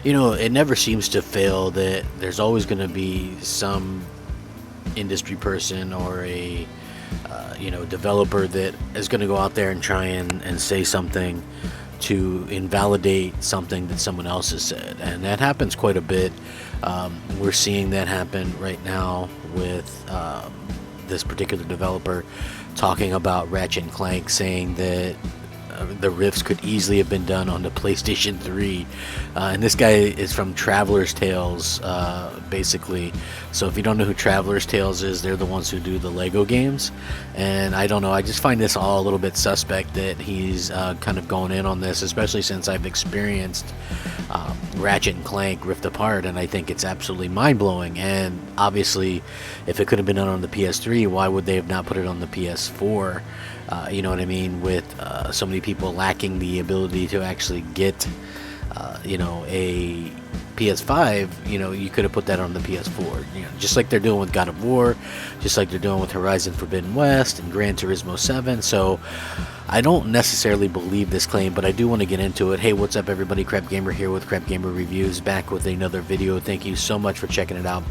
You know, it never seems to fail that there's always going to be some industry person or a developer that is going to go out there and try and say something to invalidate something that someone else has said, and that happens quite a bit. We're seeing that happen right now with this particular developer talking about Ratchet and Clank, saying that the rifts could easily have been done on the PlayStation 3. And this guy is from Traveler's Tales, basically. So if you don't know who Traveler's Tales is, they're the ones who do the Lego games. And I don't know, I just find this all a little bit suspect that he's kind of going in on this, especially since I've experienced Ratchet and Clank Rift Apart, and I think it's absolutely mind-blowing. And obviously, if it could have been done on the PS3, why would they have not put it on the PS4? You know what I mean? With so many people lacking the ability to actually get, a PS5, you could have put that on the PS4. Just like they're doing with God of War, just like they're doing with Horizon Forbidden West and Gran Turismo 7. So I don't necessarily believe this claim, but I do want to get into it. Hey, what's up, everybody? Crapgamer here with Crapgamer Reviews, back with another video. Thank you so much for checking it out.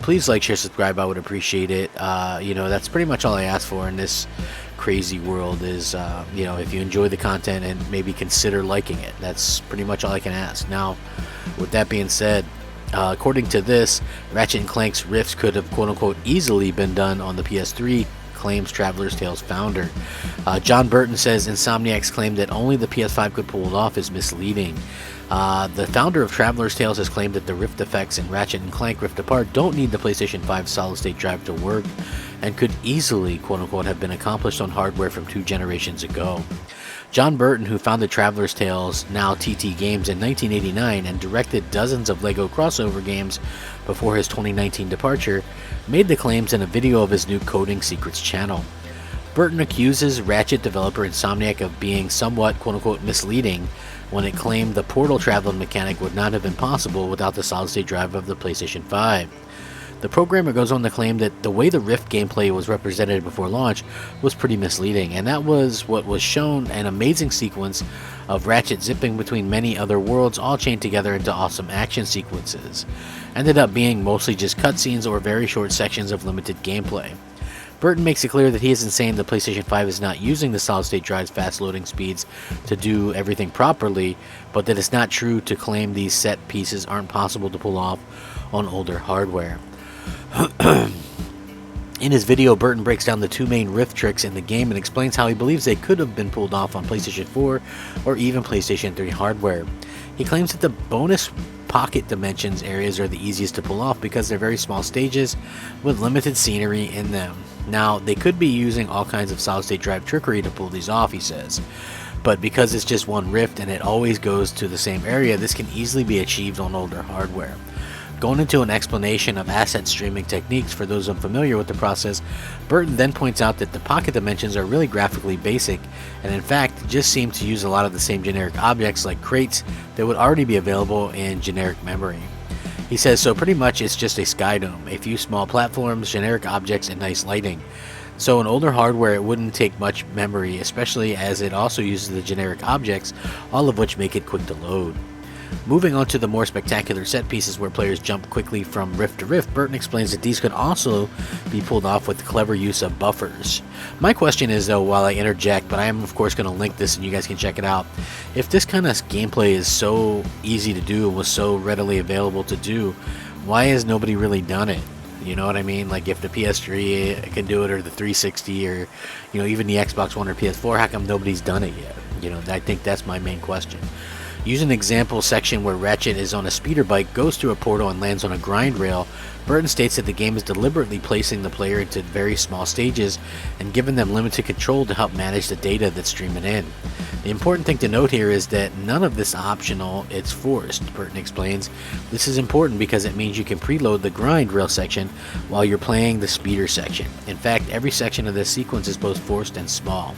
Please like, share, subscribe. I would appreciate it. That's pretty much all I ask for in this crazy world is, if you enjoy the content, and maybe consider liking it. That's pretty much all I can ask. Now, with that being said, according to this, Ratchet and Clank's rifts could have quote-unquote easily been done on the PS3, claims Traveler's Tales founder. John Burton says Insomniac's claim that only the PS5 could pull it off is misleading. The founder of Traveler's Tales has claimed that the rift effects in Ratchet and Clank Rift Apart don't need the PlayStation 5 solid-state drive to work, and could easily, quote-unquote, have been accomplished on hardware from 2 generations ago. John Burton, who founded Traveler's Tales, now TT Games, in 1989 and directed dozens of LEGO crossover games before his 2019 departure, made the claims in a video of his new Coding Secrets channel. Burton accuses Ratchet developer Insomniac of being somewhat, quote-unquote, misleading when it claimed the portal traveling mechanic would not have been possible without the solid-state drive of the PlayStation 5. The programmer goes on to claim that the way the Rift gameplay was represented before launch was pretty misleading, and that was what was shown: an amazing sequence of Ratchet zipping between many other worlds, all chained together into awesome action sequences. Ended up being mostly just cutscenes or very short sections of limited gameplay. Burton makes it clear that he isn't saying the PlayStation 5 is not using the solid-state drive's fast loading speeds to do everything properly, but that it's not true to claim these set pieces aren't possible to pull off on older hardware. In his video, Burton breaks down the 2 main rift tricks in the game and explains how he believes they could have been pulled off on PlayStation 4 or even PlayStation 3 hardware. He claims that the bonus pocket dimensions areas are the easiest to pull off because they're very small stages with limited scenery in them. Now, they could be using all kinds of solid-state drive trickery to pull these off, he says. But because it's just one rift and it always goes to the same area, this can easily be achieved on older hardware. Going into an explanation of asset streaming techniques for those unfamiliar with the process, Burton then points out that the pocket dimensions are really graphically basic, and in fact just seem to use a lot of the same generic objects like crates that would already be available in generic memory. He says, so pretty much it's just a sky dome, a few small platforms, generic objects, and nice lighting. So in older hardware it wouldn't take much memory, especially as it also uses the generic objects, all of which make it quick to load. Moving on to the more spectacular set pieces where players jump quickly from rift to rift, Burton explains that these could also be pulled off with clever use of buffers. My question is, though, while I interject, but I am of course going to link this and you guys can check it out, if this kind of gameplay is so easy to do and was so readily available to do, why has nobody really done it? You know what I mean? Like, if the PS3 can do it, or the 360, or even the Xbox One or PS4, how come nobody's done it yet? I think that's my main question. Use an example section where Ratchet is on a speeder bike, goes through a portal, and lands on a grind rail. Burton states that the game is deliberately placing the player into very small stages and giving them limited control to help manage the data that's streaming in. The important thing to note here is that none of this is optional, it's forced, Burton explains. This is important because it means you can preload the grind rail section while you're playing the speeder section. In fact, every section of this sequence is both forced and small.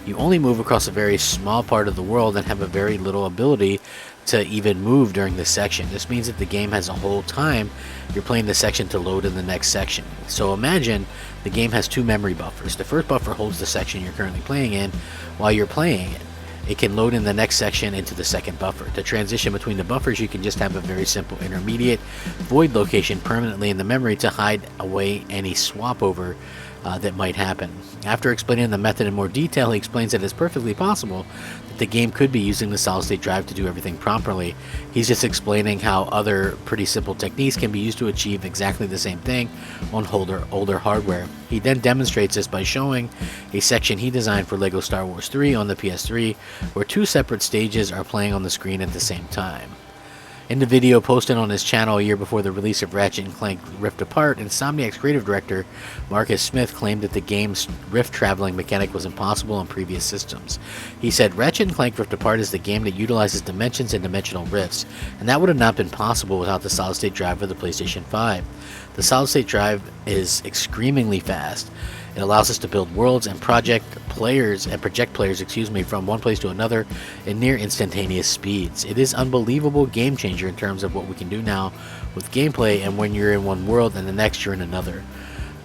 You only move across a very small part of the world and have a very little ability to even move during this section. This means that the game has a whole time you're playing the section to load in the next section. So imagine the game has 2 memory buffers. The first buffer holds the section you're currently playing in while you're playing it. it can load in the next section into the second buffer. To transition between the buffers, you can just have a very simple intermediate void location permanently in the memory to hide away any swap over that might happen. After explaining the method in more detail, he explains that it's perfectly possible that the game could be using the solid-state drive to do everything properly. He's just explaining how other pretty simple techniques can be used to achieve exactly the same thing on older hardware. He then demonstrates this by showing a section he designed for LEGO Star Wars 3 on the PS3, where two separate stages are playing on the screen at the same time. In the video posted on his channel a year before the release of Ratchet & Clank Rift Apart, Insomniac's creative director Marcus Smith claimed that the game's rift traveling mechanic was impossible on previous systems. He said, "Ratchet & Clank Rift Apart is the game that utilizes dimensions and dimensional rifts, and that would have not been possible without the solid-state drive of the PlayStation 5. The solid-state drive is screamingly fast. It allows us to build worlds and project players from one place to another in near instantaneous speeds. It is unbelievable game changer in terms of what we can do now with gameplay, and when you're in one world and the next you're in another.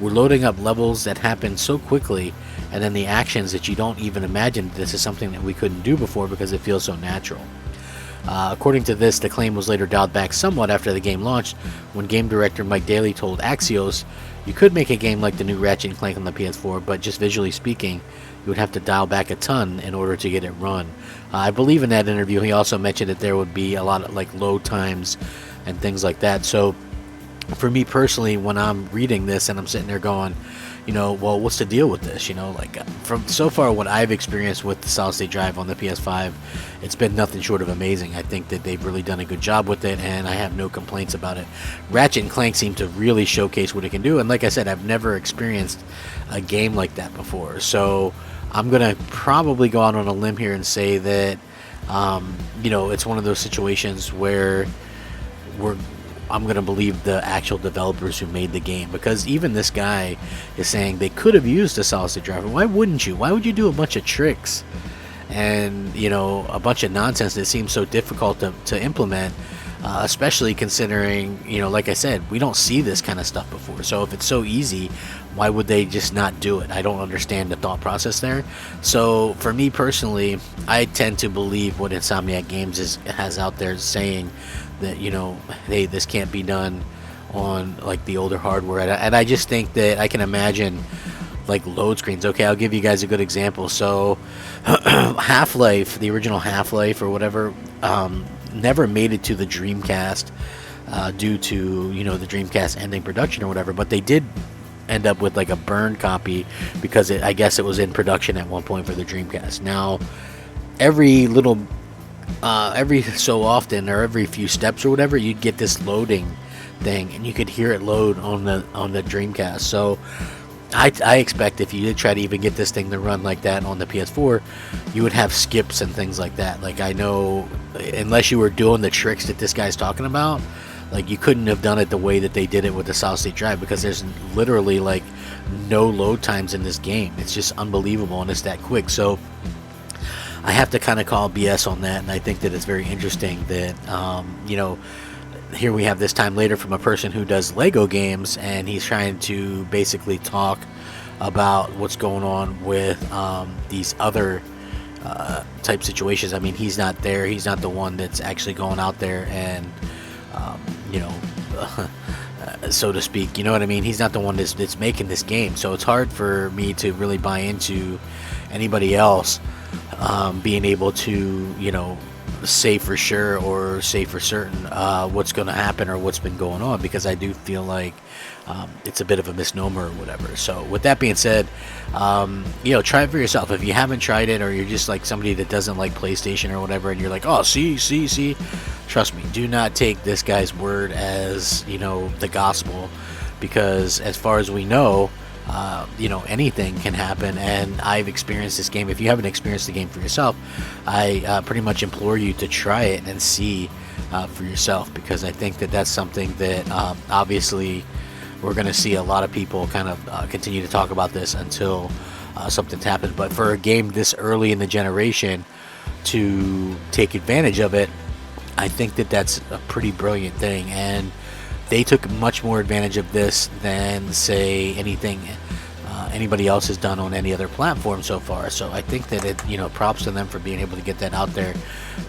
We're loading up levels that happen so quickly, and then the actions that you don't even imagine this is something that we couldn't do before because it feels so natural." According to this, the claim was later dialed back somewhat after the game launched, when game director Mike Daly told Axios, "You could make a game like the new Ratchet & Clank on the PS4, but just visually speaking, you would have to dial back a ton in order to get it run." I believe in that interview he also mentioned that there would be a lot of like load times and things like that. So for me personally, when I'm reading this and I'm sitting there going, well, what's the deal with this? Like from so far what I've experienced with the solid-state drive on the PS5, it's been nothing short of amazing. I think that they've really done a good job with it, and I have no complaints about it. Ratchet & Clank seem to really showcase what it can do, and like I said, I've never experienced a game like that before. So I'm going to probably go out on a limb here and say that, it's one of those situations where I'm going to believe the actual developers who made the game, because even this guy is saying they could have used a solid-state drive. Why wouldn't you? Why would you do a bunch of tricks and, a bunch of nonsense that seems so difficult to implement, especially considering, like I said, we don't see this kind of stuff before. So if it's so easy, why would they just not do it? I don't understand the thought process there. So for me personally, I tend to believe what Insomniac Games has out there saying, that hey, this can't be done on like the older hardware, and I just think that I can imagine like load screens. Okay, I'll give you guys a good example. So Half-Life, the original Half-Life or whatever, never made it to the Dreamcast due to the Dreamcast ending production or whatever, but they did end up with like a burned copy because I guess it was in production at one point for the Dreamcast. Now every so often, or every few steps or whatever, you'd get this loading thing, and you could hear it load on the Dreamcast. So I expect if you did try to even get this thing to run like that on the PS4, you would have skips and things like that. Like, I know, unless you were doing the tricks that this guy's talking about, like, you couldn't have done it the way that they did it with the solid-state drive, because there's literally like no load times in this game. It's just unbelievable, and it's that quick. So I have to kind of call BS on that, and I think that it's very interesting that, here we have this time later from a person who does LEGO games, and he's trying to basically talk about what's going on with these other type situations. I mean, he's not there. He's not the one that's actually going out there and, so to speak, you know what I mean? He's not the one that's making this game. So it's hard for me to really buy into anybody else being able to, say for sure or say for certain what's going to happen or what's been going on, because I do feel like it's a bit of a misnomer or whatever. So with that being said, try it for yourself. If you haven't tried it, or you're just like somebody that doesn't like PlayStation or whatever, and you're like, oh, see, trust me, do not take this guy's word as, the gospel, because as far as we know, anything can happen, and I've experienced this game. If you haven't experienced the game for yourself, I pretty much implore you to try it and see for yourself, because I think that that's something that obviously we're going to see a lot of people kind of continue to talk about this until something's happened. But for a game this early in the generation to take advantage of it, I think that that's a pretty brilliant thing, and they took much more advantage of this than, say, anything anybody else has done on any other platform so far. So I think that it, props to them for being able to get that out there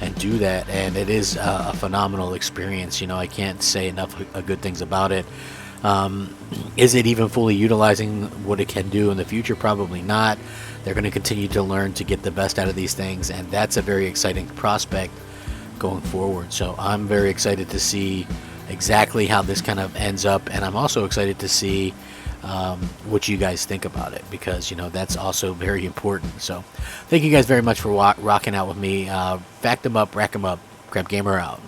and do that. And it is a phenomenal experience. I can't say enough good things about it. Is it even fully utilizing what it can do in the future? Probably not. They're going to continue to learn to get the best out of these things, and that's a very exciting prospect going forward. So I'm very excited to see exactly how this kind of ends up, and I'm also excited to see what you guys think about it, because that's also very important. So thank you guys very much for rocking out with me. Fact them up, rack them up. Crapgamer out.